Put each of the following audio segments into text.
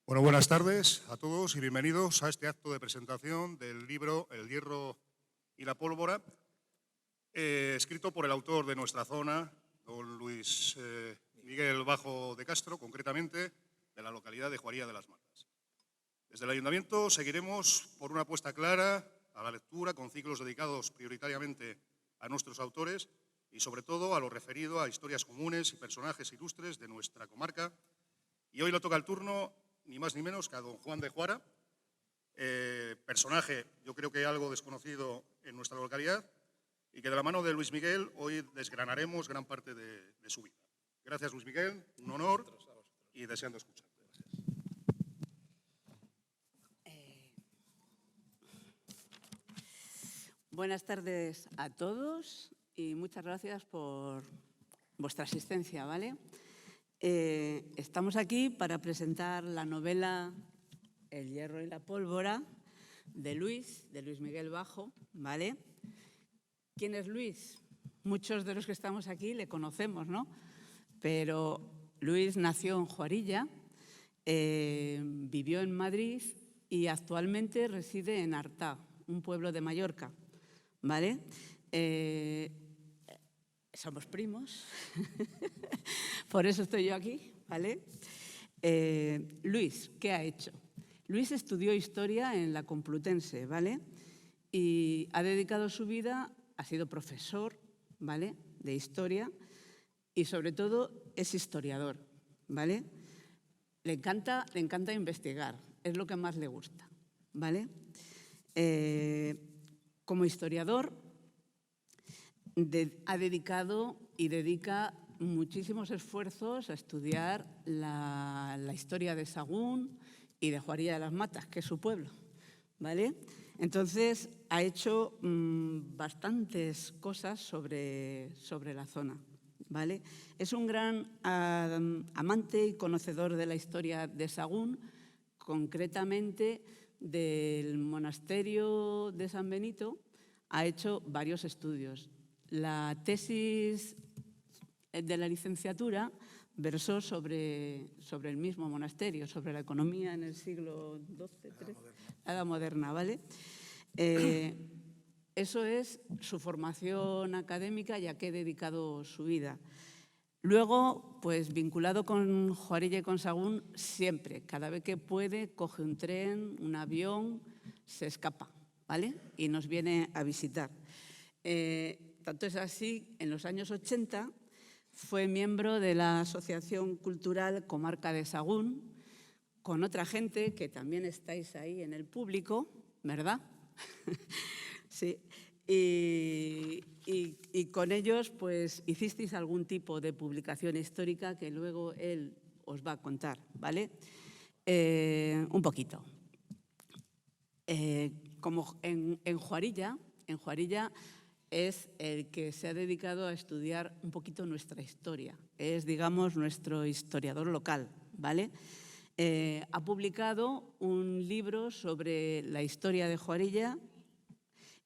Bueno, buenas tardes a todos y bienvenidos a este acto de presentación del libro El hierro y la pólvora, escrito por el autor de nuestra zona, don Luis Miguel Bajo de Castro, concretamente de la localidad de Juaría de las Matas. Desde el Ayuntamiento seguiremos por una apuesta clara a la lectura, con ciclos dedicados prioritariamente a nuestros autores y, sobre todo, a lo referido a historias comunes y personajes ilustres de nuestra comarca. Y hoy le toca el turno, ni más ni menos que a don Juan de Juara, personaje, yo creo que algo desconocido en nuestra localidad, y que de la mano de Luis Miguel hoy desgranaremos gran parte de su vida. Gracias, Luis Miguel, un honor y deseando escuchar. Buenas tardes a todos y muchas gracias por vuestra asistencia, ¿vale? Estamos aquí para presentar la novela El hierro y la pólvora de Luis Miguel Bajo, ¿vale? ¿Quién es Luis? Muchos de los que estamos aquí le conocemos, ¿no? Pero Luis nació en Juarilla, vivió en Madrid y actualmente reside en Artà, un pueblo de Mallorca, ¿vale? Somos primos, por eso estoy yo aquí, ¿vale? Luis, ¿qué ha hecho? Luis estudió Historia en la Complutense, ¿vale? Y ha dedicado su vida, ha sido profesor, ¿vale?, de Historia y, sobre todo, es historiador, ¿vale? Le encanta investigar, es lo que más le gusta, ¿vale? Como historiador, ha dedicado y dedica muchísimos esfuerzos a estudiar la historia de Sahagún y de Juaría de las Matas, que es su pueblo, ¿vale? Entonces, ha hecho bastantes cosas sobre la zona, ¿vale? Es un gran amante y conocedor de la historia de Sahagún, concretamente del monasterio de San Benito. Ha hecho varios estudios. La tesis de la licenciatura versó sobre el mismo monasterio, sobre la economía en el siglo XII, XIII, la Edad Moderna, ¿vale? Eso es su formación académica, ya que ha dedicado su vida. Luego, pues vinculado con Juarilla y con Sahagún, siempre, cada vez que puede, coge un tren, un avión, se escapa, ¿vale? Y nos viene a visitar. Tanto es así, en los años 80 fue miembro de la Asociación Cultural Comarca de Sahagún, con otra gente que también estáis ahí en el público, ¿verdad? Sí. Y con ellos pues hicisteis algún tipo de publicación histórica que luego él os va a contar, ¿vale? Un poquito. Como en Juarilla es el que se ha dedicado a estudiar un poquito nuestra historia. Es, digamos, nuestro historiador local, ¿vale? Ha publicado un libro sobre la historia de Juarilla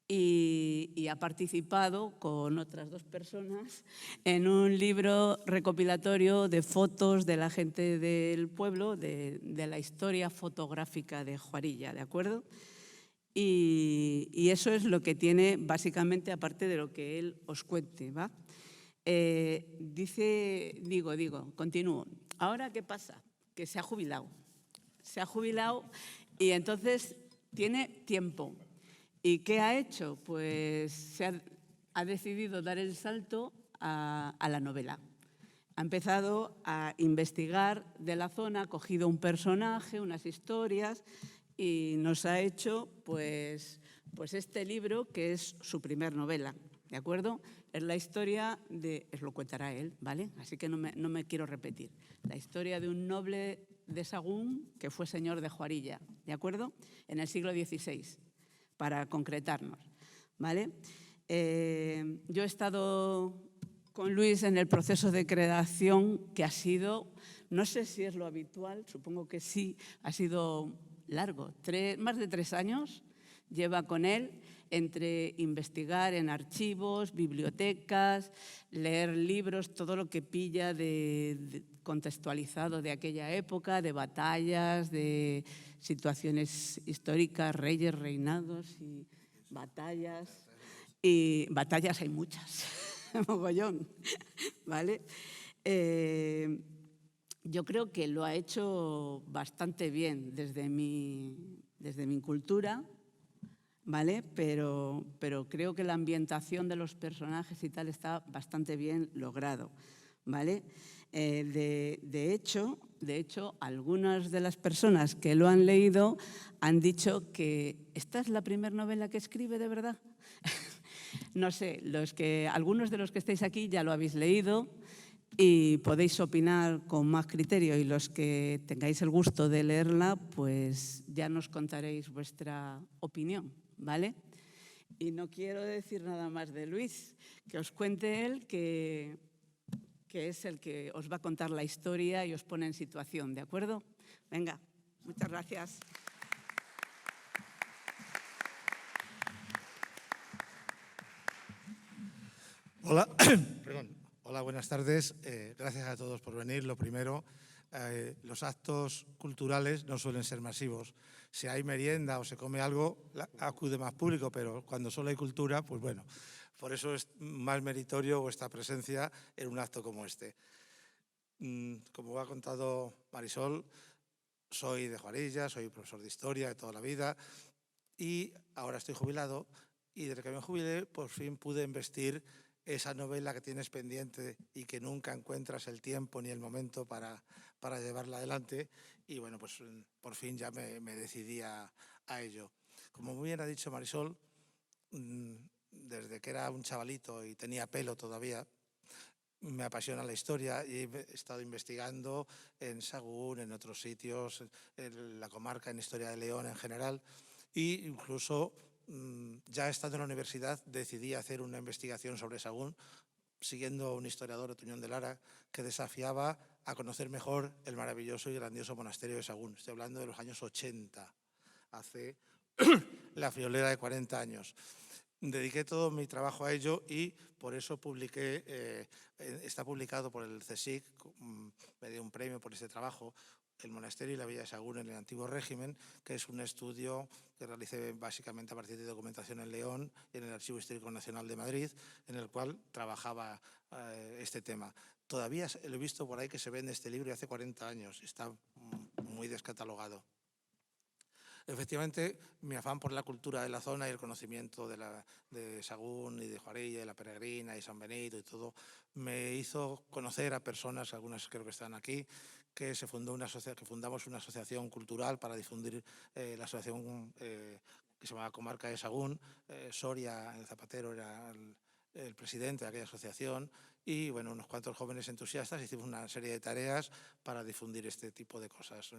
y ha participado con otras dos personas en un libro recopilatorio de fotos de la gente del pueblo, de la historia fotográfica de Juarilla, ¿de acuerdo? Y eso es lo que tiene básicamente, aparte de lo que él os cuente, ¿va? Continúo. Ahora, ¿qué pasa? Que se ha jubilado. Se ha jubilado y entonces tiene tiempo. ¿Y qué ha hecho? Pues ha decidido dar el salto a la novela. Ha empezado a investigar de la zona, ha cogido un personaje, unas historias y nos ha hecho pues este libro, que es su primer novela, ¿de acuerdo? Es la historia de, os lo contará él, ¿vale? Así que no me quiero repetir. La historia de un noble de Sahagún que fue señor de Juarilla, ¿de acuerdo? En el siglo XVI, para concretarnos, ¿vale? Yo he estado con Luis en el proceso de creación, que ha sido, no sé si es lo habitual, supongo que sí, ha sido largo, más de 3 años lleva con él. entre investigar en archivos, bibliotecas, leer libros, todo lo que pilla contextualizado de aquella época, de batallas, de situaciones históricas, reyes, reinados y batallas. Y batallas hay muchas, mogollón, ¿vale? Yo creo que lo ha hecho bastante bien desde mi cultura, ¿vale? Pero creo que la ambientación de los personajes y tal está bastante bien logrado, ¿vale? De hecho, algunas de las personas que lo han leído han dicho que esta es la primera novela que escribe de verdad. No sé, algunos de los que estáis aquí ya lo habéis leído y podéis opinar con más criterio, y los que tengáis el gusto de leerla, pues ya nos contaréis vuestra opinión, ¿vale? Y no quiero decir nada más de Luis, que os cuente él, que es el que os va a contar la historia y os pone en situación, ¿de acuerdo? Venga, muchas gracias. Hola, perdón. Hola, buenas tardes. Gracias a todos por venir. Lo primero, los actos culturales no suelen ser masivos. Si hay merienda o se come algo, acude más público, pero cuando solo hay cultura, pues bueno, por eso es más meritorio vuestra presencia en un acto como este. Como ha contado Marisol, soy de Juarilla, soy profesor de historia de toda la vida y ahora estoy jubilado, y desde que me jubilé por fin pude embestir esa novela que tienes pendiente y que nunca encuentras el tiempo ni el momento para llevarla adelante, y bueno, pues por fin ya me decidí a ello. Como muy bien ha dicho Marisol, desde que era un chavalito y tenía pelo todavía, me apasiona la historia y he estado investigando en Sahagún, en otros sitios, en la comarca, en Historia de León en general, e incluso ya estando en la universidad decidí hacer una investigación sobre Sahagún, siguiendo a un historiador, Tuñón de Lara, que desafiaba a conocer mejor el maravilloso y grandioso monasterio de Sahagún. Estoy hablando de los años 80, hace la friolera de 40 años. Dediqué todo mi trabajo a ello y por eso publiqué, está publicado por el CSIC, me dio un premio por este trabajo, El monasterio y la villa de Sahagún en el antiguo régimen, que es un estudio que realicé básicamente a partir de documentación en León y en el Archivo Histórico Nacional de Madrid, en el cual trabajaba este tema. Todavía lo he visto por ahí que se vende este libro y hace 40 años, está muy descatalogado. Efectivamente, mi afán por la cultura de la zona y el conocimiento de Sahagún y de Juarilla y la Peregrina y San Benito y todo, me hizo conocer a personas, algunas creo que están aquí, que fundamos una asociación cultural para difundir la asociación que se llamaba Comarca de Sahagún. Soria, el Zapatero, era el presidente de aquella asociación, y bueno, unos cuantos jóvenes entusiastas hicimos una serie de tareas para difundir este tipo de cosas.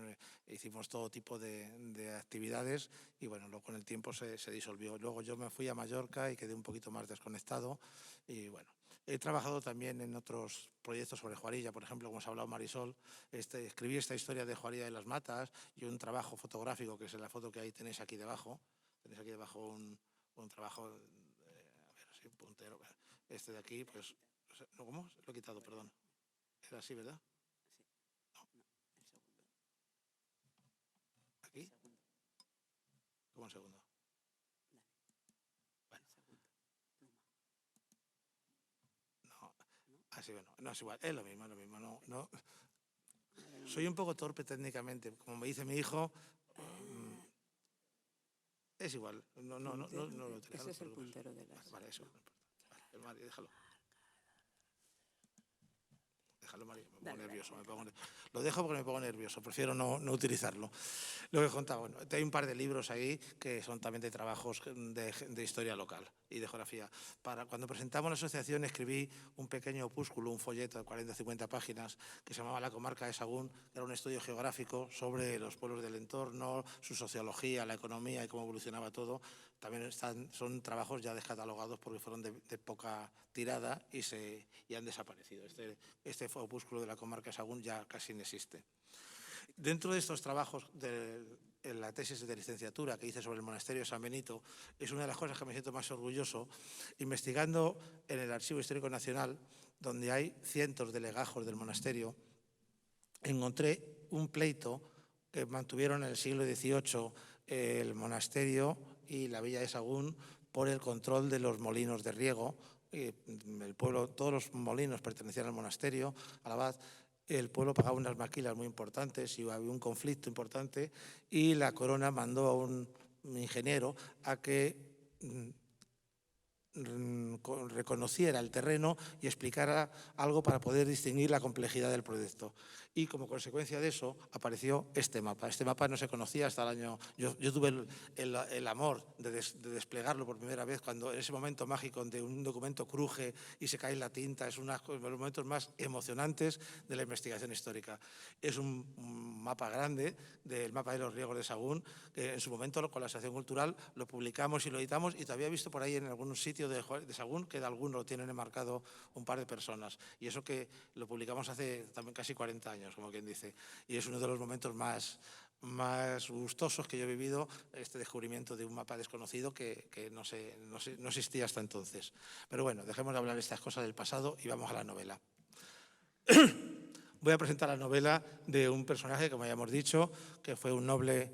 Hicimos todo tipo de actividades y bueno, luego con el tiempo se disolvió. Luego yo me fui a Mallorca y quedé un poquito más desconectado y bueno. He trabajado también en otros proyectos sobre Juarilla, por ejemplo, como os ha hablado Marisol, escribí esta historia de Juarilla de las Matas y un trabajo fotográfico, que es la foto que ahí tenéis aquí debajo. Tenéis aquí debajo un trabajo, a ver, así, un puntero. Este de aquí, pues, ¿no? ¿Cómo? Lo he quitado, perdón. Era así, ¿verdad? ¿Aquí? ¿Cómo un segundo? Bueno. No, así, bueno, no es igual, es lo mismo, no. Soy un poco torpe técnicamente, como me dice mi hijo, es igual, no lo utilizo. Ese es el puntero de las... Vale, eso, no importa. Vale, Mari, déjalo. Déjalo, Mari, me pongo nervioso. Lo dejo porque me pongo nervioso, prefiero no utilizarlo. Lo que he contado, bueno, hay un par de libros ahí que son también de trabajos de historia local y de geografía. Cuando presentamos la asociación escribí un pequeño opúsculo, un folleto de 40 o 50 páginas que se llamaba La Comarca de Sahagún, que era un estudio geográfico sobre los pueblos del entorno, su sociología, la economía y cómo evolucionaba todo. También son trabajos ya descatalogados porque fueron de poca tirada y han desaparecido. Este opúsculo de la Comarca de Sahagún ya casi no existe. Dentro de estos trabajos en la tesis de licenciatura que hice sobre el monasterio de San Benito, es una de las cosas que me siento más orgulloso, investigando en el Archivo Histórico Nacional, donde hay cientos de legajos del monasterio, encontré un pleito que mantuvieron en el siglo XVIII el monasterio y la villa de Sahagún por el control de los molinos de riego. El pueblo, todos los molinos pertenecían al monasterio, al abad. El pueblo pagaba unas maquilas muy importantes y había un conflicto importante y la corona mandó a un ingeniero a que reconociera el terreno y explicara algo para poder distinguir la complejidad del proyecto. Y como consecuencia de eso apareció este mapa. Este mapa no se conocía hasta el año... Yo tuve el amor de desplegarlo por primera vez cuando en ese momento mágico donde un documento cruje y se cae la tinta. Es uno de los momentos más emocionantes de la investigación histórica. Es un mapa grande, del mapa de los riegos de Sahagún, que en su momento con la Asociación Cultural lo publicamos y lo editamos y todavía he visto por ahí en algún sitio de Sahagún que de alguno lo tienen enmarcado un par de personas. Y eso que lo publicamos hace también casi 40 años, como quien dice. Y es uno de los momentos más gustosos que yo he vivido, este descubrimiento de un mapa desconocido que no existía hasta entonces. Pero bueno, dejemos de hablar de estas cosas del pasado y vamos a la novela. Voy a presentar la novela de un personaje, como ya hemos dicho, que fue un noble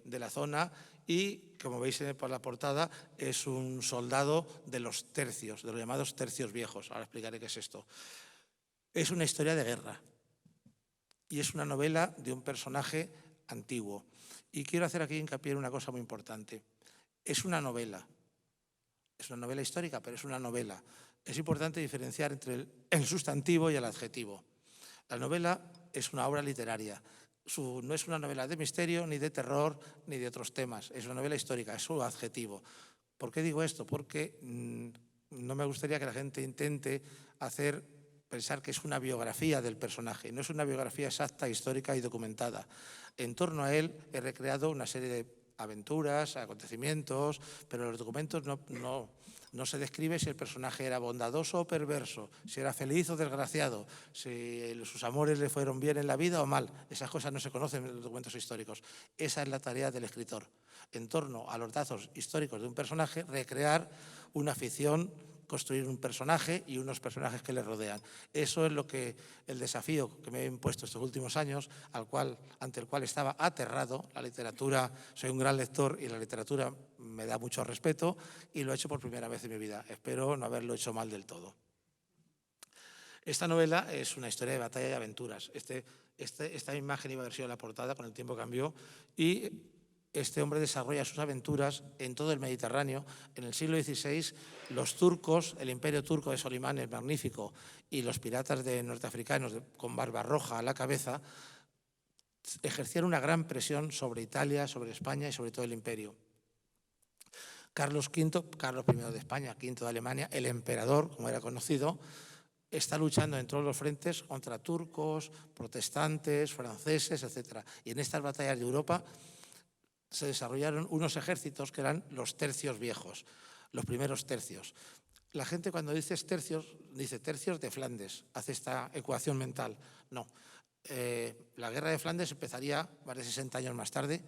de la zona y, como veis por la portada, es un soldado de los tercios, de los llamados tercios viejos. Ahora explicaré qué es esto. Es una historia de guerra y es una novela de un personaje antiguo. Y quiero hacer aquí hincapié en una cosa muy importante. Es una novela histórica, pero es una novela. Es importante diferenciar entre el sustantivo y el adjetivo. La novela es una obra literaria. No es una novela de misterio, ni de terror, ni de otros temas. Es una novela histórica, es su adjetivo. ¿Por qué digo esto? Porque no me gustaría que la gente intente pensar que es una biografía del personaje. No es una biografía exacta, histórica y documentada. En torno a él he recreado una serie de aventuras, acontecimientos, pero los documentos no se describe si el personaje era bondadoso o perverso, si era feliz o desgraciado, si sus amores le fueron bien en la vida o mal. Esas cosas no se conocen en los documentos históricos. Esa es la tarea del escritor. En torno a los datos históricos de un personaje, recrear una ficción, construir un personaje y unos personajes que le rodean. Eso es el desafío que me he impuesto estos últimos años, ante el cual estaba aterrado. La literatura, soy un gran lector y la literatura me da mucho respeto y lo he hecho por primera vez en mi vida. Espero no haberlo hecho mal del todo. Esta novela es una historia de batalla y aventuras. Esta imagen iba a haber sido la portada, con el tiempo cambió y este hombre desarrolla sus aventuras en todo el Mediterráneo. En el siglo XVI, los turcos, el imperio turco de Solimán el Magnífico y los piratas norteafricanos con Barbarroja a la cabeza ejercieron una gran presión sobre Italia, sobre España y sobre todo el imperio. Carlos I de España, V de Alemania, el emperador, como era conocido, está luchando en todos los frentes contra turcos, protestantes, franceses, etc. Y en estas batallas de Europa se desarrollaron unos ejércitos que eran los tercios viejos, los primeros tercios. La gente cuando dice tercios, dice tercios de Flandes, hace esta ecuación mental. No, la guerra de Flandes empezaría más de 60 años más tarde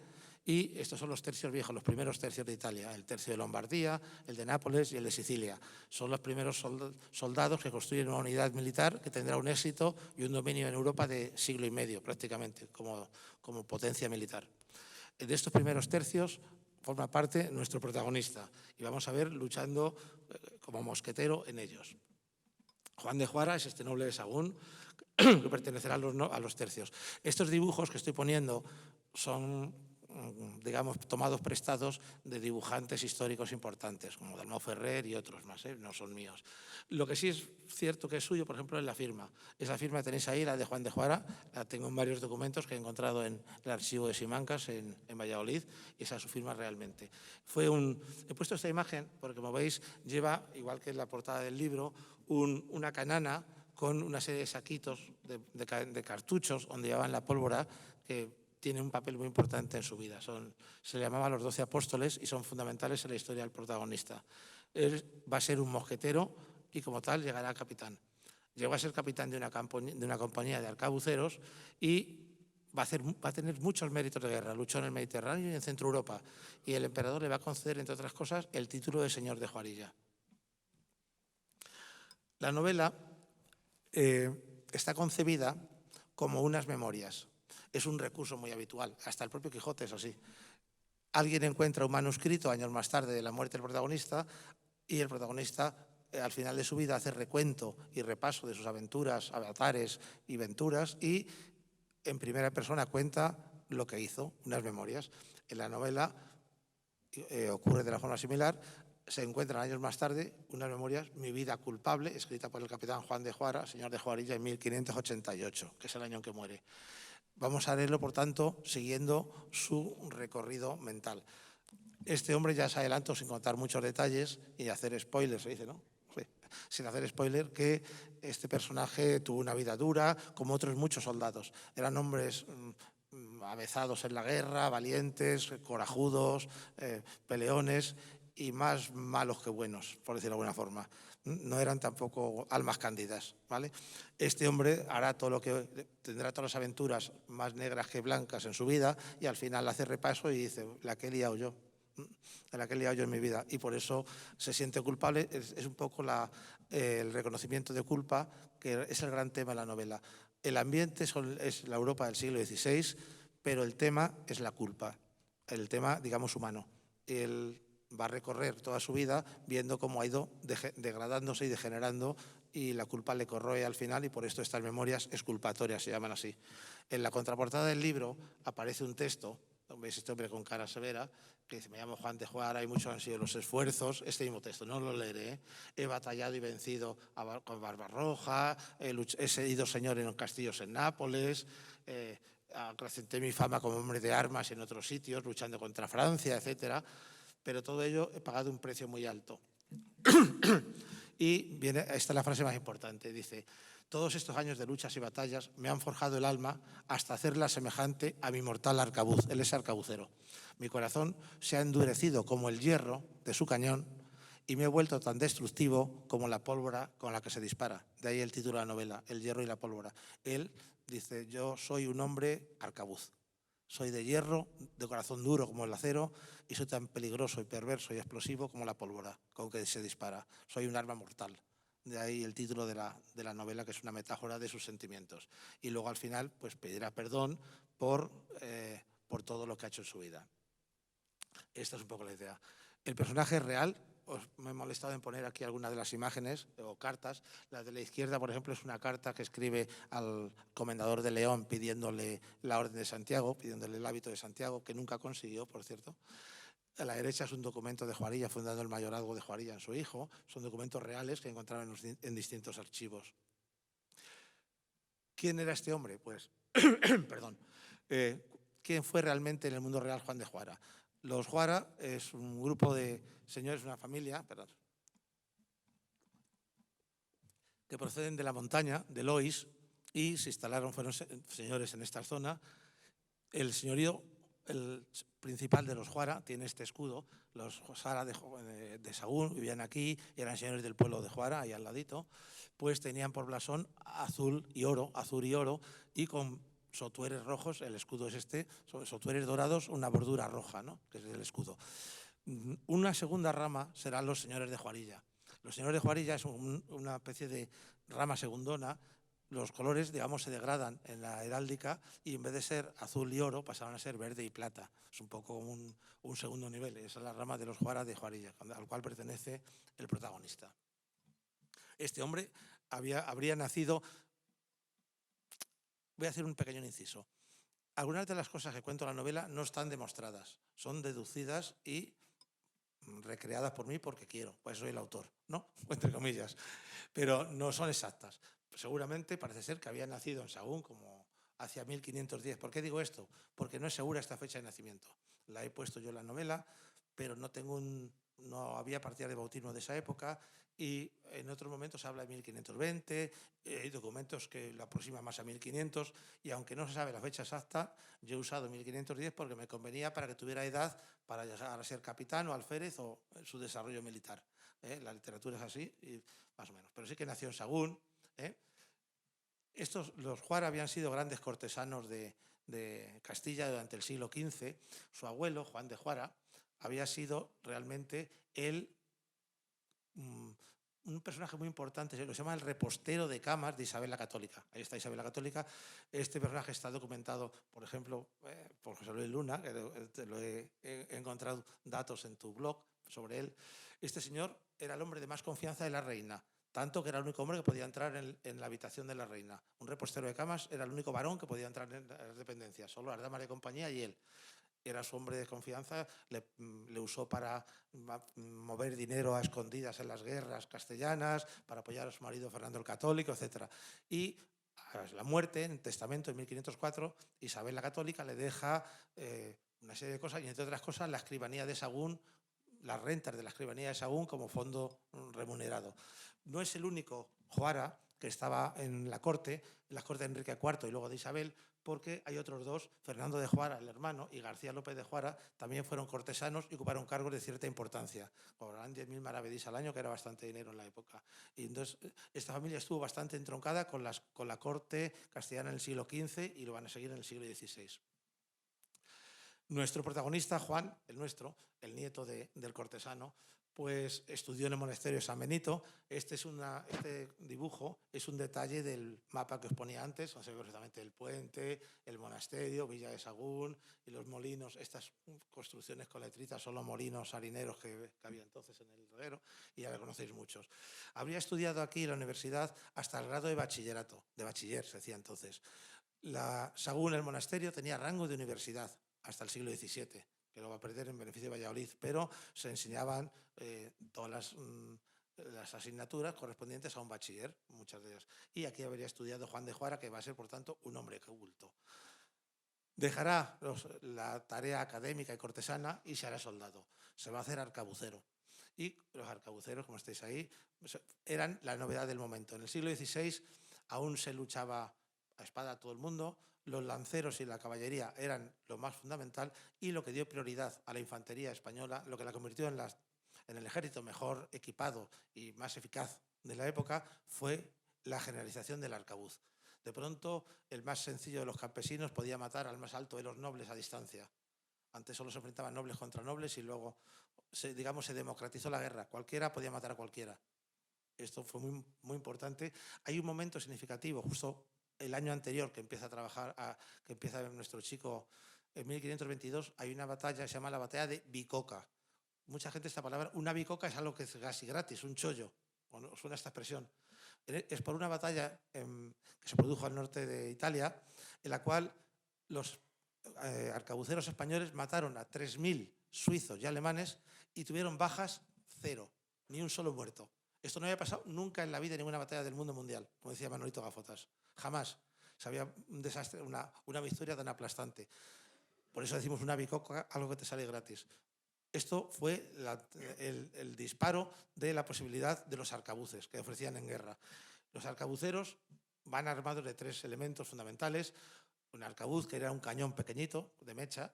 y estos son los tercios viejos, los primeros tercios de Italia, el tercio de Lombardía, el de Nápoles y el de Sicilia. Son los primeros soldados que construyen una unidad militar que tendrá un éxito y un dominio en Europa de siglo y medio prácticamente como potencia militar. De estos primeros tercios forma parte nuestro protagonista y vamos a ver luchando como mosquetero en ellos. Juan de Juara es este noble de Sahagún que pertenecerá a los tercios. Estos dibujos que estoy poniendo son, digamos, tomados prestados de dibujantes históricos importantes, como Dalmau Ferrer y otros más, no son míos. Lo que sí es cierto que es suyo, por ejemplo, es la firma. Esa firma tenéis ahí, la de Juan de Juara, la tengo en varios documentos que he encontrado en el archivo de Simancas, en Valladolid, y esa es su firma realmente. He puesto esta imagen porque, como veis, lleva, igual que en la portada del libro, una canana con una serie de saquitos de cartuchos donde llevaban la pólvora que tiene un papel muy importante en su vida. Se le llamaban los 12 apóstoles y son fundamentales en la historia del protagonista. Él va a ser un mosquetero y como tal llegará a capitán. Llegó a ser capitán de una compañía de arcabuceros y va a tener muchos méritos de guerra, luchó en el Mediterráneo y en Centro Europa, y el emperador le va a conceder, entre otras cosas, el título de señor de Juarilla. La novela está concebida como unas memorias. Es un recurso muy habitual, hasta el propio Quijote es así. Alguien encuentra un manuscrito años más tarde de la muerte del protagonista y el protagonista al final de su vida hace recuento y repaso de sus aventuras, avatares y venturas y en primera persona cuenta lo que hizo, unas memorias. En la novela ocurre de la forma similar. Se encuentran años más tarde unas memorias, Mi vida culpable, escrita por el capitán Juan de Juara, señor de Juarilla, en 1588, que es el año en que muere. Vamos a leerlo, por tanto, siguiendo su recorrido mental. Este hombre, ya se adelanto sin contar muchos detalles y hacer spoilers, se dice, ¿no? Sí. Sin hacer spoiler, que este personaje tuvo una vida dura, como otros muchos soldados. Eran hombres avezados en la guerra, valientes, corajudos, peleones y más malos que buenos, por decirlo de alguna forma. No eran tampoco almas cándidas, ¿vale? Este hombre hará todo lo que tendrá todas las aventuras más negras que blancas en su vida y al final hace repaso y dice, la que he liado yo. La que he liado yo en mi vida, y por eso se siente culpable. Es un poco el reconocimiento de culpa, que es el gran tema de la novela. El ambiente es la Europa del siglo XVI, pero el tema es la culpa, el tema, digamos, humano. Él va a recorrer toda su vida viendo cómo ha ido degradándose y degenerando, y la culpa le corroe al final, y por esto estas memorias exculpatorias se llaman así. En la contraportada del libro aparece un texto, ¿veis? Este hombre con cara severa, que dice, me llamo Juan de Juara y muchos han sido los esfuerzos. Este mismo texto, no lo leeré. He batallado y vencido con Barbarroja, he sido señor en castillos en Nápoles, acrecenté mi fama como hombre de armas en otros sitios, luchando contra Francia, etcétera. Pero todo ello he pagado un precio muy alto. Y esta es la frase más importante, dice, todos estos años de luchas y batallas me han forjado el alma hasta hacerla semejante a mi mortal arcabuz. Él es arcabucero. Mi corazón se ha endurecido como el hierro de su cañón y me he vuelto tan destructivo como la pólvora con la que se dispara. De ahí el título de la novela, El hierro y la pólvora. Él dice, yo soy un hombre arcabuz. Soy de hierro, de corazón duro como el acero, y soy tan peligroso y perverso y explosivo como la pólvora con que se dispara. Soy un arma mortal. De ahí el título de la novela, que es una metáfora de sus sentimientos. Y luego al final pues pedirá perdón por todo lo que ha hecho en su vida. Esta es un poco la idea. El personaje real, me he molestado en poner aquí algunas de las imágenes o cartas. La de la izquierda, por ejemplo, es una carta que escribe al comendador de León pidiéndole la orden de Santiago, pidiéndole el hábito de Santiago, que nunca consiguió, por cierto. A la derecha es un documento de Juarilla fundando el mayorazgo de Juarilla en su hijo. Son documentos reales que encontraron en distintos archivos. ¿Quién era este hombre? Pues, perdón. ¿Quién fue realmente en el mundo real Juan de Juara? Los Juara es un grupo de señores, una familia, que proceden de la montaña, de Lois, y se instalaron, fueron señores en esta zona. El señorío, el principal de los Juara, tiene este escudo. Los Juara de Sahagún vivían aquí y eran señores del pueblo de Juara, ahí al ladito. Pues tenían por blasón azul y oro, y con sotueres rojos, el escudo es este, sotueres dorados, una bordura roja, ¿no? Que es el escudo. Una segunda rama serán los señores de Juarilla. Los señores de Juarilla es una especie de rama segundona. Los colores, digamos, se degradan en la heráldica y en vez de ser azul y oro pasaron a ser verde y plata. Es un poco un segundo nivel. Esa es la rama de los Juara de Juarilla, al cual pertenece el protagonista. Este hombre habría nacido... Voy a hacer un pequeño inciso. Algunas de las cosas que cuento en la novela no están demostradas, son deducidas y recreadas por mí porque quiero, pues soy el autor, ¿no? Entre comillas, pero no son exactas. Seguramente parece ser que había nacido en Sahagún como hacia 1510. ¿Por qué digo esto? Porque no es segura esta fecha de nacimiento. La he puesto yo en la novela, pero no había partida de bautismo de esa época, y en otros momentos se habla de 1520, hay documentos que lo aproximan más a 1500, y aunque no se sabe la fecha exacta, yo he usado 1510 porque me convenía para que tuviera edad para llegar a ser capitán o alférez o su desarrollo militar. La literatura es así, y más o menos. Pero sí que nació en Sahagún. Los Juara habían sido grandes cortesanos de de Castilla durante el siglo XV. Su abuelo, Juan de Juara, había sido realmente un personaje muy importante, se lo llama el repostero de camas de Isabel la Católica. Ahí está Isabel la Católica. Este personaje está documentado, por ejemplo, por José Luis Luna, que he encontrado datos en tu blog sobre él. Este señor era el hombre de más confianza de la reina, tanto que era el único hombre que podía entrar en la habitación de la reina. Un repostero de camas era el único varón que podía entrar en las dependencias, solo las damas de compañía y él. Era su hombre de confianza, le usó para mover dinero a escondidas en las guerras castellanas, para apoyar a su marido Fernando el Católico, etc. Y a la muerte, en testamento en 1504, Isabel la Católica le deja una serie de cosas, y entre otras cosas la escribanía de Sagún, las rentas de la escribanía de Sagún como fondo remunerado. No es el único Juara que estaba en la corte de Enrique IV y luego de Isabel, porque hay otros dos, Fernando de Juara, el hermano, y García López de Juara, también fueron cortesanos y ocuparon cargos de cierta importancia. Cobraban 10.000 maravedís al año, que era bastante dinero en la época. Y entonces esta familia estuvo bastante entroncada con la corte castellana en el siglo XV y lo van a seguir en el siglo XVI. Nuestro protagonista, Juan, el nieto del cortesano, pues estudió en el monasterio de San Benito. Este dibujo es un detalle del mapa que os ponía antes, donde se ve perfectamente el puente, el monasterio, Villa de Sagún y los molinos. Estas construcciones con letritas son los molinos harineros que había entonces en el reguero, y ya lo conocéis muchos. Habría estudiado aquí en la universidad hasta el grado de bachillerato, de bachiller se decía entonces. Sagún, el monasterio, tenía rango de universidad hasta el siglo XVII, que lo va a perder en beneficio de Valladolid, pero se enseñaban todas las asignaturas correspondientes a un bachiller, muchas de ellas. Y aquí habría estudiado Juan de Juara, que va a ser, por tanto, un hombre culto. Dejará la tarea académica y cortesana y se hará soldado. Se va a hacer arcabucero. Y los arcabuceros, como estáis ahí, eran la novedad del momento. En el siglo XVI aún se luchaba a espada a todo el mundo. Los lanceros y la caballería eran lo más fundamental, y lo que dio prioridad a la infantería española, lo que la convirtió en el ejército mejor equipado y más eficaz de la época, fue la generalización del arcabuz. De pronto, el más sencillo de los campesinos podía matar al más alto de los nobles a distancia. Antes solo se enfrentaban nobles contra nobles y luego, se democratizó la guerra. Cualquiera podía matar a cualquiera. Esto fue muy, muy importante. Hay un momento significativo, justo el año anterior que empieza a trabajar, que empieza nuestro chico, en 1522, hay una batalla que se llama la batalla de Bicoca. Mucha gente, esta palabra, una bicoca es algo que es casi gratis, un chollo, ¿os suena esta expresión? Es por una batalla que se produjo al norte de Italia, en la cual los arcabuceros españoles mataron a 3.000 suizos y alemanes y tuvieron bajas cero, ni un solo muerto. Esto no había pasado nunca en la vida en ninguna batalla del mundo mundial, como decía Manolito Gafotas. Jamás se había un desastre, una victoria tan aplastante. Por eso decimos una bicoca, algo que te sale gratis. Esto fue el disparo de la posibilidad de los arcabuces que ofrecían en guerra. Los arcabuceros van armados de 3 elementos fundamentales: un arcabuz, que era un cañón pequeñito de mecha,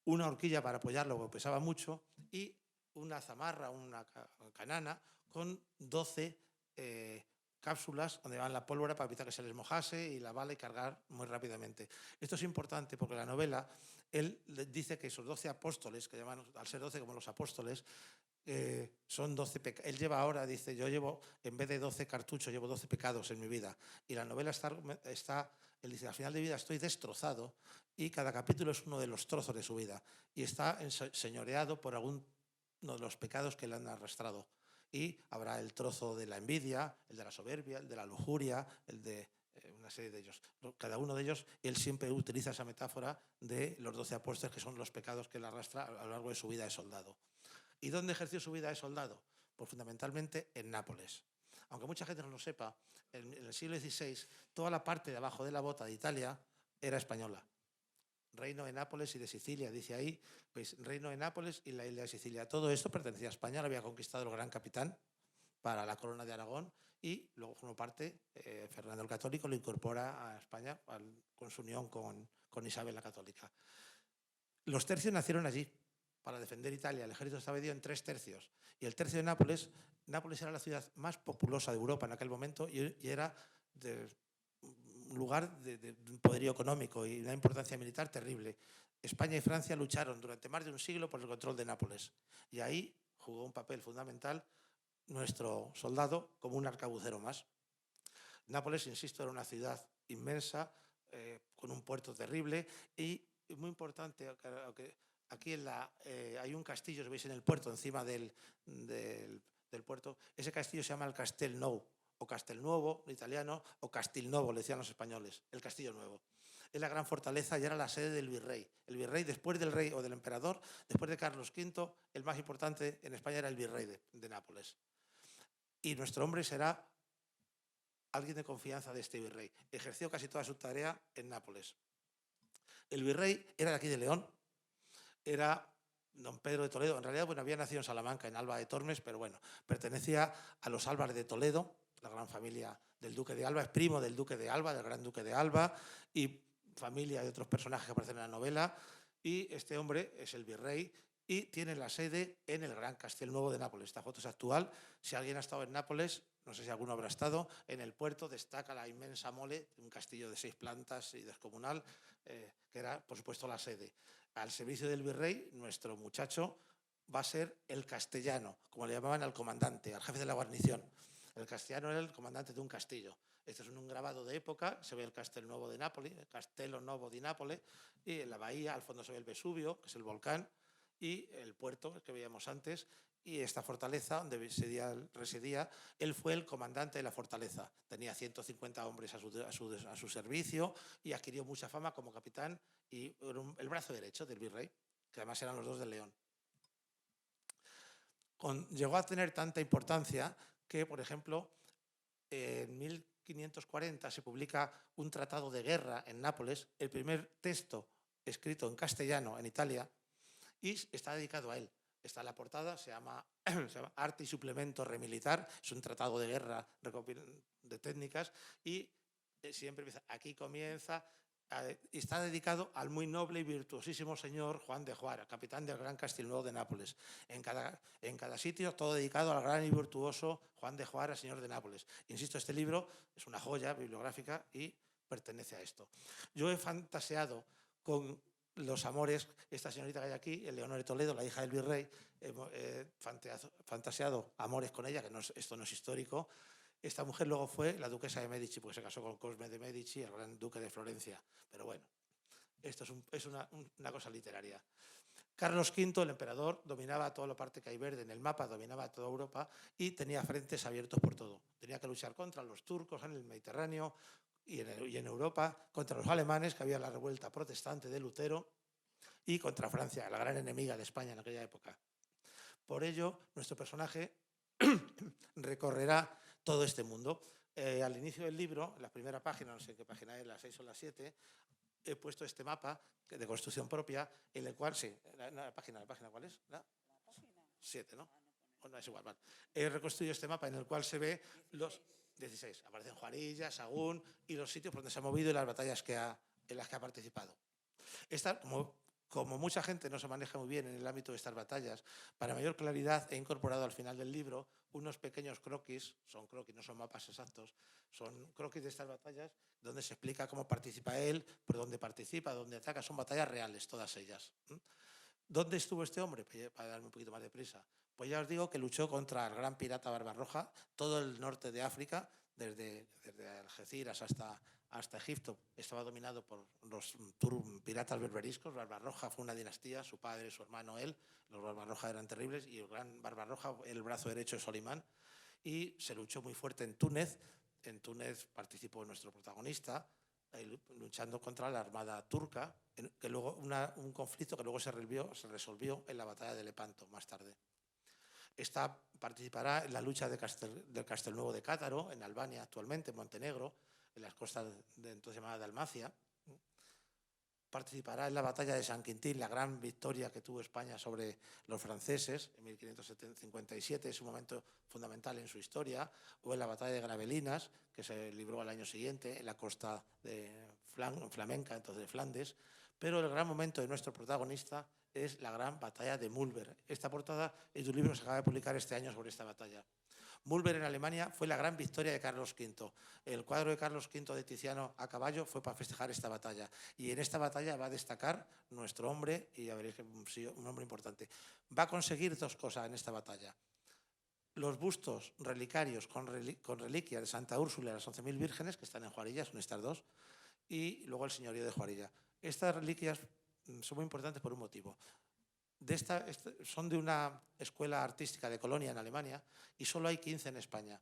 una horquilla para apoyarlo, porque pesaba mucho, y una zamarra, una canana, con 12 cápsulas donde van la pólvora para evitar que se les mojase, y la bala, y cargar muy rápidamente. Esto es importante porque la novela, él dice que esos 12 apóstoles, que llaman al ser 12 como los apóstoles, son 12 pecados. Él lleva ahora, dice, yo llevo, en vez de 12 cartuchos, llevo 12 pecados en mi vida. Y la novela él dice, al final de vida estoy destrozado, y cada capítulo es uno de los trozos de su vida. Y está señoreado por alguno de los pecados que le han arrastrado. Y habrá el trozo de la envidia, el de la soberbia, el de la lujuria, el de una serie de ellos. Cada uno de ellos, él siempre utiliza esa metáfora de los 12 apóstoles, que son los pecados que él arrastra a lo largo de su vida de soldado. ¿Y dónde ejerció su vida de soldado? Pues fundamentalmente en Nápoles. Aunque mucha gente no lo sepa, en el siglo XVI toda la parte de abajo de la bota de Italia era española. Reino de Nápoles y de Sicilia, dice ahí, pues Reino de Nápoles y la isla de Sicilia. Todo esto pertenecía a España, lo había conquistado el gran capitán para la corona de Aragón, y luego formó parte, Fernando el Católico lo incorpora a España con su unión con Isabel la Católica. Los tercios nacieron allí para defender Italia. El ejército estaba dividido en 3 tercios. Y el tercio de Nápoles era la ciudad más populosa de Europa en aquel momento, y era lugar de un poderío económico y una importancia militar terrible. España y Francia lucharon durante más de un siglo por el control de Nápoles y ahí jugó un papel fundamental nuestro soldado como un arcabucero más. Nápoles, insisto, era una ciudad inmensa, con un puerto terrible y muy importante, aquí hay un castillo, si veis en el puerto, encima del puerto, ese castillo se llama el Castel Nou, o Castelnuovo en italiano, o Castilnovo, le decían los españoles, el Castillo Nuevo. Es la gran fortaleza y era la sede del virrey. El virrey, después del rey o del emperador, después de Carlos V, el más importante en España era el virrey de Nápoles. Y nuestro hombre será alguien de confianza de este virrey. Ejerció casi toda su tarea en Nápoles. El virrey era de aquí de León, era don Pedro de Toledo. En realidad, bueno, había nacido en Salamanca, en Alba de Tormes, pero bueno, pertenecía a los Álvarez de Toledo, la gran familia del duque de Alba, es primo del duque de Alba, del gran duque de Alba, y familia de otros personajes que aparecen en la novela. Y este hombre es el virrey y tiene la sede en el Gran Castelnuovo de Nápoles. Esta foto es actual. Si alguien ha estado en Nápoles, no sé si alguno habrá estado, en el puerto destaca la inmensa mole, un castillo de 6 plantas y descomunal, que era, por supuesto, la sede. Al servicio del virrey, nuestro muchacho va a ser el castellano, como le llamaban al comandante, al jefe de la guarnición. El castellano era el comandante de un castillo. Este es un grabado de época, se ve el Castelnuovo de Nápoles, el Castello Nuovo di Nápoles, y en la bahía, al fondo se ve el Vesubio, que es el volcán, y el puerto que veíamos antes, y esta fortaleza donde residía, él fue el comandante de la fortaleza. Tenía 150 hombres a su servicio y adquirió mucha fama como capitán y el brazo derecho del virrey, que además eran los dos de León. Llegó a tener tanta importancia que, por ejemplo, en 1540 se publica un tratado de guerra en Nápoles, el primer texto escrito en castellano en Italia, y está dedicado a él. Está en la portada, se llama Arte y Suplemento Remilitar, es un tratado de guerra de técnicas y siempre empieza, aquí comienza, y está dedicado al muy noble y virtuosísimo señor Juan de Juara, capitán del Gran Castelnuovo de Nápoles. En cada sitio todo dedicado al gran y virtuoso Juan de Juara, señor de Nápoles. Insisto, este libro es una joya bibliográfica y pertenece a esto. Yo he fantaseado con los amores, esta señorita que hay aquí, Eleonor de Toledo, la hija del virrey, fantaseado amores con ella, que esto no es histórico. Esta mujer luego fue la duquesa de Medici, porque se casó con Cosme de Medici, el gran duque de Florencia. Pero bueno, esto es una cosa literaria. Carlos V, el emperador, dominaba toda la parte que hay verde en el mapa, dominaba toda Europa y tenía frentes abiertos por todo. Tenía que luchar contra los turcos en el Mediterráneo, y en Europa, contra los alemanes, que había la revuelta protestante de Lutero, y contra Francia, la gran enemiga de España en aquella época. Por ello, nuestro personaje recorrerá todo este mundo. Al inicio del libro, en la primera página, no sé qué página es, la 6 o la 7, he puesto este mapa de construcción propia, en el cual, sí, la página ¿cuál es? La 7, ¿no? Bueno, es igual, vale. He reconstruido este mapa en el cual se ve los 16. Aparecen Juarilla, Sagún y los sitios por donde se ha movido y las batallas en las que ha participado. Esta, como mucha gente no se maneja muy bien en el ámbito de estas batallas, para mayor claridad he incorporado al final del libro unos pequeños croquis, son croquis, no son mapas exactos, son croquis de estas batallas donde se explica cómo participa él, por dónde participa, dónde ataca, son batallas reales todas ellas. ¿Dónde estuvo este hombre? Para darme un poquito más de prisa. Pues ya os digo que luchó contra el gran pirata Barbarroja, todo el norte de África, desde Algeciras hasta Egipto, estaba dominado por los piratas berberiscos. Barbarroja fue una dinastía, su padre, su hermano, él. Los Barbarroja eran terribles y el gran Barbarroja, el brazo derecho de Solimán. Y se luchó muy fuerte en Túnez. En Túnez participó nuestro protagonista, luchando contra la armada turca, que luego un conflicto que luego se resolvió en la batalla de Lepanto más tarde. Esta participará en la lucha del Castelnuovo de Cátaro, en Albania actualmente, en Montenegro, en las costas de entonces llamada Dalmacia. Participará en la batalla de San Quintín, la gran victoria que tuvo España sobre los franceses en 1557, es un momento fundamental en su historia, o en la batalla de Gravelinas, que se libró al año siguiente en la costa flamenca, entonces de Flandes. Pero el gran momento de nuestro protagonista es la gran batalla de Mulber. Esta portada es de un libro que se acaba de publicar este año sobre esta batalla. Múlber en Alemania fue la gran victoria de Carlos V. El cuadro de Carlos V de Tiziano a caballo fue para festejar esta batalla. Y en esta batalla va a destacar nuestro hombre, y ya veréis que sí, un hombre importante. Va a conseguir dos cosas en esta batalla. Los bustos relicarios con reliquias de Santa Úrsula y las 11.000 vírgenes, que están en Juarilla, son estas dos, y luego el señorío de Juarilla. Estas reliquias son muy importantes por un motivo. Son de una escuela artística de Colonia, en Alemania, y solo hay 15 en España.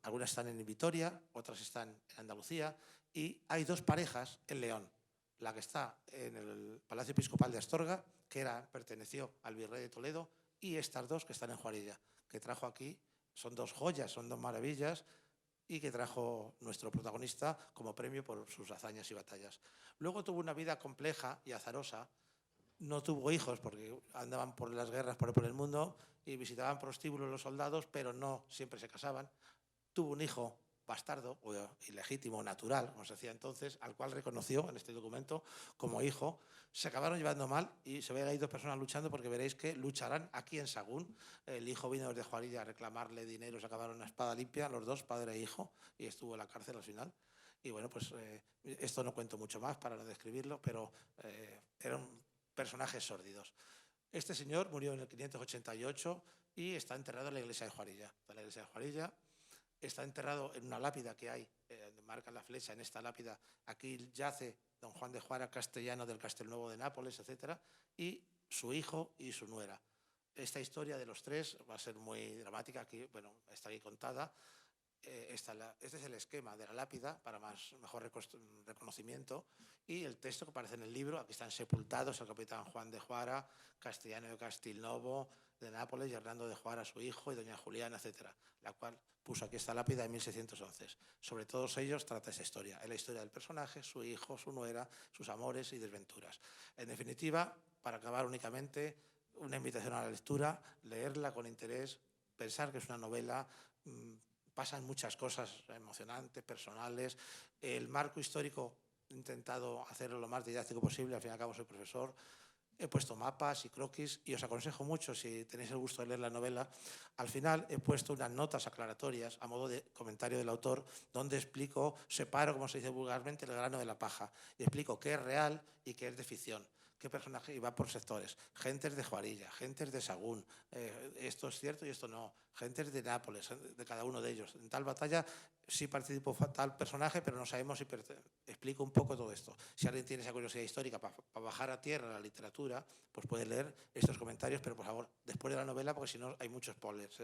Algunas están en Vitoria, otras están en Andalucía, y hay dos parejas en León. La que está en el Palacio Episcopal de Astorga, que perteneció al virrey de Toledo, y estas dos que están en Juarilla, que trajo aquí. Son dos joyas, son dos maravillas, y que trajo nuestro protagonista como premio por sus hazañas y batallas. Luego tuvo una vida compleja y azarosa. No tuvo hijos porque andaban por las guerras por el mundo y visitaban prostíbulos los soldados, pero no siempre se casaban. Tuvo un hijo bastardo, o ilegítimo, natural, como se decía entonces, al cual reconoció en este documento como hijo. Se acabaron llevando mal y se ven ahí dos personas luchando, porque veréis que lucharán aquí en Sagún. El hijo vino desde Juarilla a reclamarle dinero, se acabaron una espada limpia, los dos, padre e hijo, y estuvo en la cárcel al final. Y bueno, pues esto no cuento mucho más para no describirlo, pero eran personajes sórdidos. Este señor murió en el 588 y está enterrado en la iglesia de Juarilla. Está en la iglesia de Juarilla. Está enterrado en una lápida que hay, donde marca la flecha. En esta lápida, aquí yace don Juan de Juara, castellano del Castelnuovo de Nápoles, etc. Y su hijo y su nuera. Esta historia de los tres va a ser muy dramática. Aquí, bueno, está aquí contada. Este es el esquema de la lápida para mejor reconocimiento, y el texto que aparece en el libro. Aquí están sepultados el capitán Juan de Juara, castellano de Castelnuovo de Nápoles, y Hernando de Juara, su hijo, y doña Juliana, etc., la cual puso aquí esta lápida en 1611. Sobre todos ellos trata esa historia. Es la historia del personaje, su hijo, su nuera, sus amores y desventuras. En definitiva, para acabar únicamente, una invitación a la lectura, leerla con interés, pensar que es una novela. Pasan muchas cosas emocionantes, personales. El marco histórico he intentado hacerlo lo más didáctico posible. Al fin y al cabo soy profesor. He puesto mapas y croquis, y os aconsejo mucho, si tenéis el gusto de leer la novela, al final he puesto unas notas aclaratorias a modo de comentario del autor, donde separo, como se dice vulgarmente, el grano de la paja, y explico qué es real y qué es de ficción. ¿Qué personaje? Y va por sectores. Gentes de Juarilla, gentes de Sagún, esto es cierto y esto no. Gentes de Nápoles, de cada uno de ellos. En tal batalla sí participó tal personaje, pero no sabemos si explico un poco todo esto. Si alguien tiene esa curiosidad histórica para bajar a tierra la literatura, pues puede leer estos comentarios, pero por favor, después de la novela, porque si no hay muchos spoilers.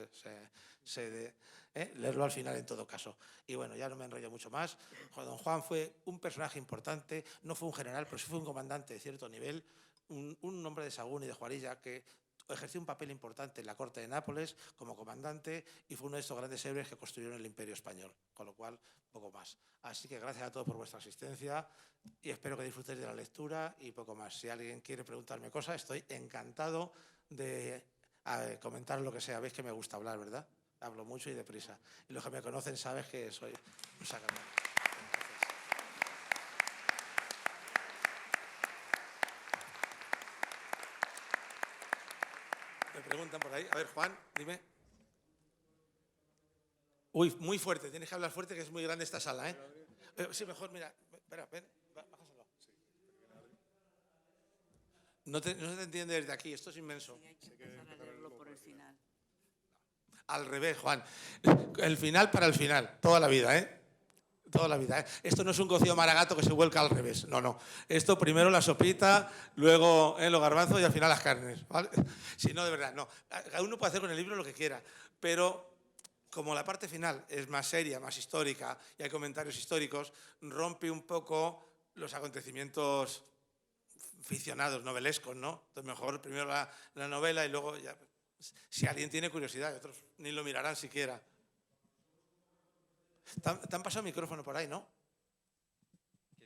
Leerlo al final en todo caso. Y bueno, ya no me enrollo mucho más. Don Juan fue un personaje importante, no fue un general, pero sí fue un comandante de cierto nivel, un hombre de Sagún y de Juarilla que ejerció un papel importante en la corte de Nápoles como comandante, y fue uno de estos grandes héroes que construyeron el Imperio Español, con lo cual, poco más. Así que gracias a todos por vuestra asistencia y espero que disfrutéis de la lectura y poco más. Si alguien quiere preguntarme cosas, estoy encantado de comentar lo que sea. Veis que me gusta hablar, ¿verdad? Hablo mucho y deprisa. Y los que me conocen saben que soy un sacador. Me preguntan por ahí. A ver, Juan, dime. Uy, muy fuerte. Tienes que hablar fuerte, que es muy grande esta sala, ¿eh? Sí, mejor, mira. Espera, ven, bájaselo. No se te entiende desde aquí, esto es inmenso. Sí, hay que empezar a leerlo por el final. Al revés, Juan. El final para el final, toda la vida, ¿eh? Toda la vida, ¿eh? Esto no es un cocido maragato que se vuelca al revés. No, no. Esto primero la sopita, luego los garbanzos y al final las carnes, ¿vale? Si no, de verdad, no. Cada uno puede hacer con el libro lo que quiera, pero como la parte final es más seria, más histórica y hay comentarios históricos, rompe un poco los acontecimientos ficcionados, novelescos, ¿no? Entonces mejor primero la novela y luego ya, si alguien tiene curiosidad, otros ni lo mirarán siquiera. ¿Te han pasado el micrófono por ahí, no?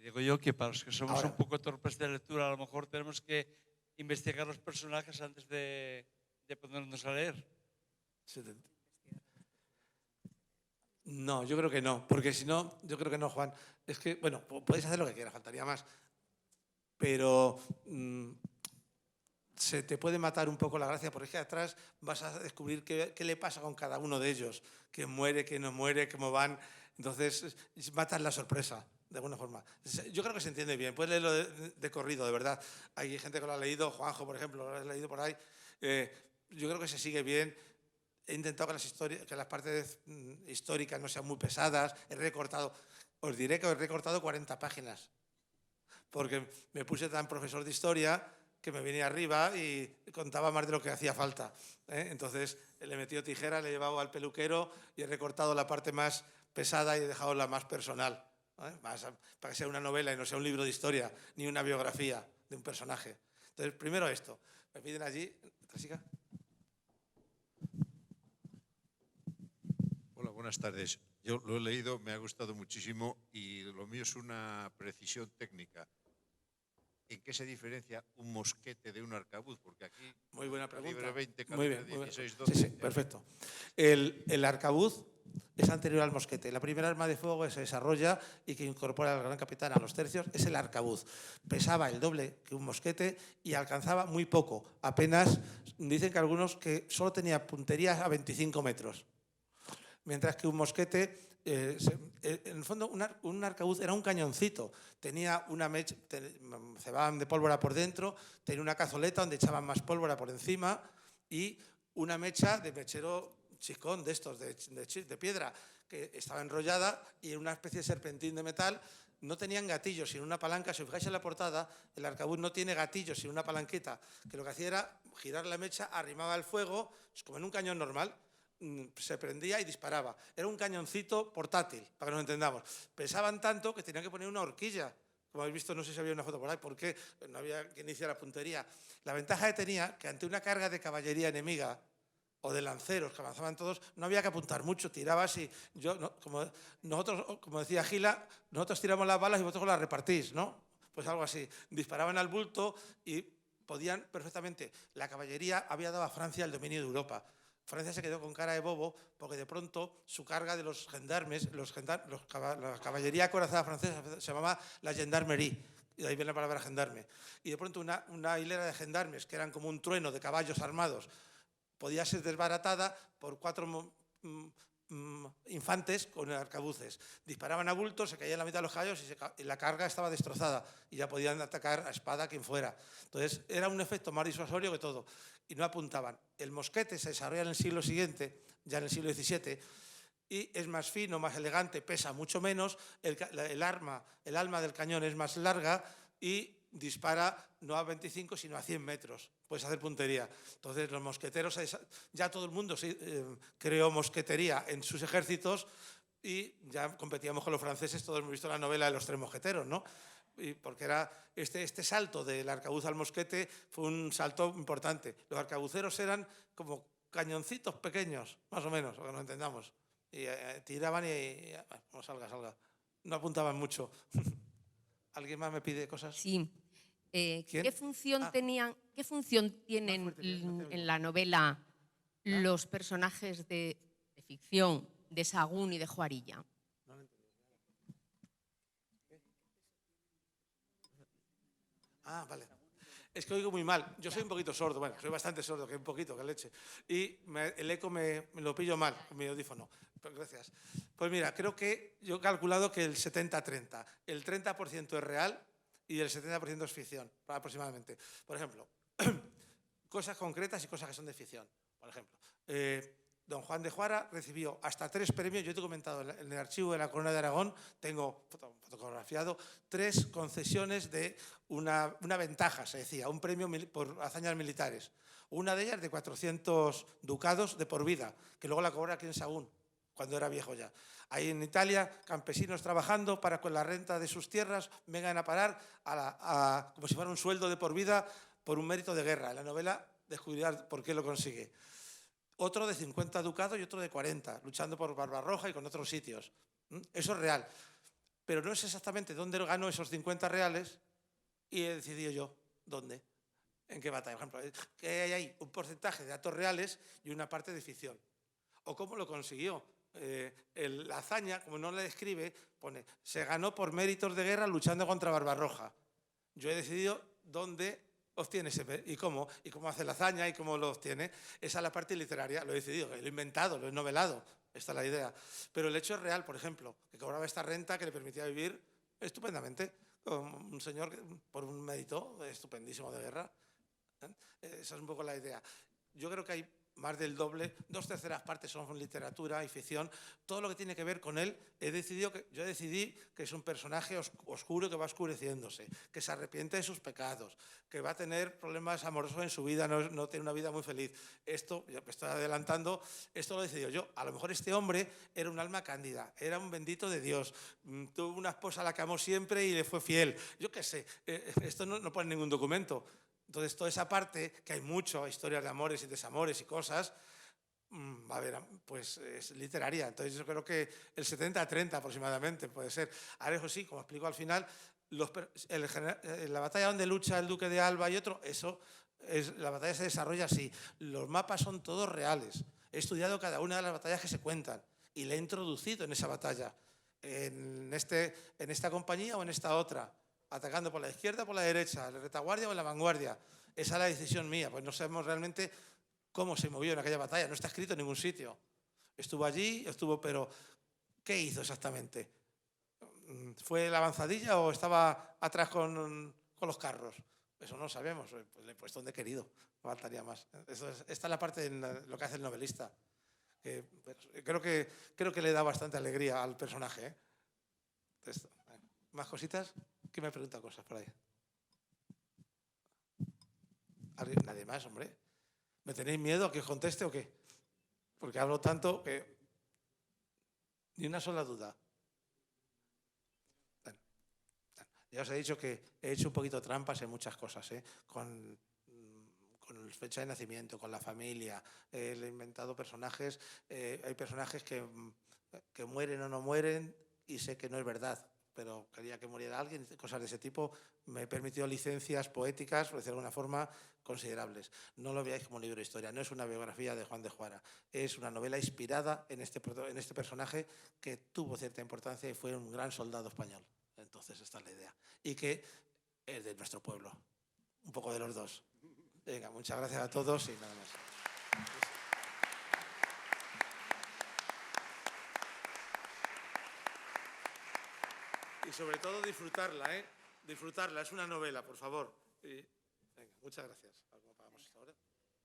Digo yo que para los que somos Ahora. un poco torpes de lectura, a lo mejor tenemos que investigar los personajes antes de ponernos a leer. No, yo creo que no, porque si no, yo creo que no, Juan. Es que, bueno, podéis hacer lo que quieras, faltaría más. Pero se te puede matar un poco la gracia, porque es que atrás vas a descubrir qué le pasa con cada uno de ellos, quién muere, quién no muere, cómo van. Entonces, matas la sorpresa, de alguna forma. Yo creo que se entiende bien. Puedes leerlo de corrido, de verdad. Hay gente que lo ha leído, Juanjo, por ejemplo, lo has leído por ahí. Yo creo que se sigue bien. He intentado que las partes históricas no sean muy pesadas. He recortado, os diré que he recortado 40 páginas, porque me puse tan profesor de historia que me venía arriba y contaba más de lo que hacía falta. Entonces le he metido tijera, le he llevado al peluquero y he recortado la parte más pesada y he dejado la más personal, para que sea una novela y no sea un libro de historia ni una biografía de un personaje. Entonces, primero esto. Me piden allí, Jessica. Hola, buenas tardes. Yo lo he leído, me ha gustado muchísimo y lo mío es una precisión técnica. ¿En qué se diferencia un mosquete de un arcabuz? Porque aquí... Muy buena pregunta. Calibre 20, Muy calibre bien, 16, muy 12. bien. Sí, perfecto. El arcabuz es anterior al mosquete. La primera arma de fuego que se desarrolla y que incorpora al gran capitán a los tercios es el arcabuz. Pesaba el doble que un mosquete y alcanzaba muy poco. Apenas, dicen que algunos que solo tenía puntería a 25 metros. Mientras que un mosquete, en el fondo un arcabuz era un cañoncito, tenía una mecha, cebaban de pólvora por dentro, tenía una cazoleta donde echaban más pólvora por encima y una mecha de mechero chicón de estos, de piedra, que estaba enrollada y en una especie de serpentín de metal. No tenían gatillos, sino una palanca. Si os fijáis en la portada, el arcabuz no tiene gatillos, sino una palanqueta, que lo que hacía era girar la mecha, arrimaba el fuego, como en un cañón normal, se prendía y disparaba. Era un cañoncito portátil, para que nos entendamos. Pesaban tanto que tenían que poner una horquilla. Como habéis visto, no sé si había una foto por ahí, porque no había quien hiciera puntería. La ventaja que tenía, que ante una carga de caballería enemiga o de lanceros que avanzaban todos, no había que apuntar mucho, tirabas y nosotros, como decía Gila, nosotros tiramos las balas y vosotros las repartís, ¿no? Pues algo así. Disparaban al bulto y podían perfectamente. La caballería había dado a Francia el dominio de Europa. Francia se quedó con cara de bobo porque de pronto su carga de los gendarmes, la caballería acorazada francesa se llamaba la gendarmerie, y de ahí viene la palabra gendarme. Y de pronto una hilera de gendarmes, que eran como un trueno de caballos armados, podía ser desbaratada por 4 infantes con arcabuces. Disparaban a bultos, se caían la mitad de los caballos y la carga estaba destrozada y ya podían atacar a espada quien fuera. Entonces era un efecto más disuasorio que todo y no apuntaban. El mosquete se desarrolla en el siglo siguiente, ya en el siglo XVII, y es más fino, más elegante, pesa mucho menos, el alma del cañón es más larga y dispara no a 25 sino a 100 metros. Puedes hacer puntería. Entonces los mosqueteros, ya todo el mundo creó mosquetería en sus ejércitos y ya competíamos con los franceses. Todos hemos visto la novela de los 3 mosqueteros, ¿no? Y porque era este salto del arcabuz al mosquete fue un salto importante. Los arcabuceros eran como cañoncitos pequeños, más o menos, para que nos entendamos. Y tiraban y no, salga. No apuntaban mucho. ¿Alguien más me pide cosas? Sí. ¿Qué función tienen Más fuerte, no te oigo. en la novela los personajes de ficción de Sahagún y de Juarilla? Ah, vale. Es que oigo muy mal. Yo soy un poquito sordo. Bueno, soy bastante sordo, que un poquito, que leche. Y el eco me lo pillo mal con mi audífono. Pero gracias. Pues mira, creo que yo he calculado que el 70-30. El 30% es real y el 70% es ficción, aproximadamente. Por ejemplo, cosas concretas y cosas que son de ficción. Por ejemplo, don Juan de Juara recibió hasta 3 premios. Yo te he comentado, en el archivo de la Corona de Aragón tengo fotografiado 3 concesiones de una ventaja, se decía, un premio por hazañas militares. Una de ellas de 400 ducados de por vida, que luego la cobró aquí en Sahagún, cuando era viejo ya. Ahí en Italia, campesinos trabajando para que con la renta de sus tierras vengan a parar como si fuera un sueldo de por vida por un mérito de guerra. En la novela descubrirás por qué lo consigue. Otro de 50 ducados y otro de 40, luchando por Barbarroja y con otros sitios. Eso es real. Pero no es exactamente dónde ganó esos 50 reales y he decidido yo dónde, en qué batalla. Por ejemplo, que hay ahí un porcentaje de datos reales y una parte de ficción. O cómo lo consiguió. La hazaña, como no le describe, pone, se ganó por méritos de guerra luchando contra Barbarroja. Yo he decidido dónde obtiene y cómo hace la hazaña y cómo lo obtiene. Esa es la parte literaria, lo he decidido, lo he inventado, lo he novelado, esta es la idea. Pero el hecho es real, por ejemplo, que cobraba esta renta que le permitía vivir estupendamente. Un señor por un mérito estupendísimo de guerra. Esa es un poco la idea. Yo creo que hay más del doble, 2/3 partes son literatura y ficción. Todo lo que tiene que ver con él, yo decidí que es un personaje oscuro que va oscureciéndose, que se arrepiente de sus pecados, que va a tener problemas amorosos en su vida, no tiene una vida muy feliz. Esto, ya me estoy adelantando, esto lo decidí yo. A lo mejor este hombre era un alma cándida, era un bendito de Dios, tuvo una esposa a la que amó siempre y le fue fiel. Yo qué sé, esto no pone ningún documento. Entonces, toda esa parte, que hay mucho, historias de amores y desamores y cosas, a ver, pues es literaria. Entonces, yo creo que el 70-30 aproximadamente puede ser. Ahora, eso sí, como explico al final, la batalla donde lucha el duque de Alba y otro, la batalla se desarrolla así. Los mapas son todos reales. He estudiado cada una de las batallas que se cuentan y le he introducido en esa batalla, en esta compañía o en esta otra, atacando por la izquierda o por la derecha, en la retaguardia o en la vanguardia. Esa es la decisión mía, pues no sabemos realmente cómo se movió en aquella batalla, no está escrito en ningún sitio. Estuvo allí, pero ¿qué hizo exactamente? ¿Fue la avanzadilla o estaba atrás con los carros? Eso no lo sabemos, pues le he puesto donde he querido, no faltaría más. Esta es la parte de lo que hace el novelista. Creo que le da bastante alegría al personaje, ¿eh? ¿Más cositas? ¿Quién me pregunta cosas por ahí? Nadie más, hombre. ¿Me tenéis miedo a que os conteste o qué? Porque hablo tanto que ni una sola duda. Bueno, ya os he dicho que he hecho un poquito trampas en muchas cosas, ¿eh? Con fecha de nacimiento, con la familia. He inventado personajes. Hay personajes que mueren o no mueren y sé que no es verdad, pero quería que muriera alguien, cosas de ese tipo. Me he permitido licencias poéticas, por decirlo de alguna forma, considerables. No lo veáis como un libro de historia, no es una biografía de Juan de Juara, es una novela inspirada en este personaje que tuvo cierta importancia y fue un gran soldado español. Entonces, esta es la idea. Y que es de nuestro pueblo, un poco de los dos. Venga, muchas gracias a todos y nada más. Y sobre todo disfrutarla, ¿eh? Disfrutarla, es una novela, por favor. Venga, muchas gracias.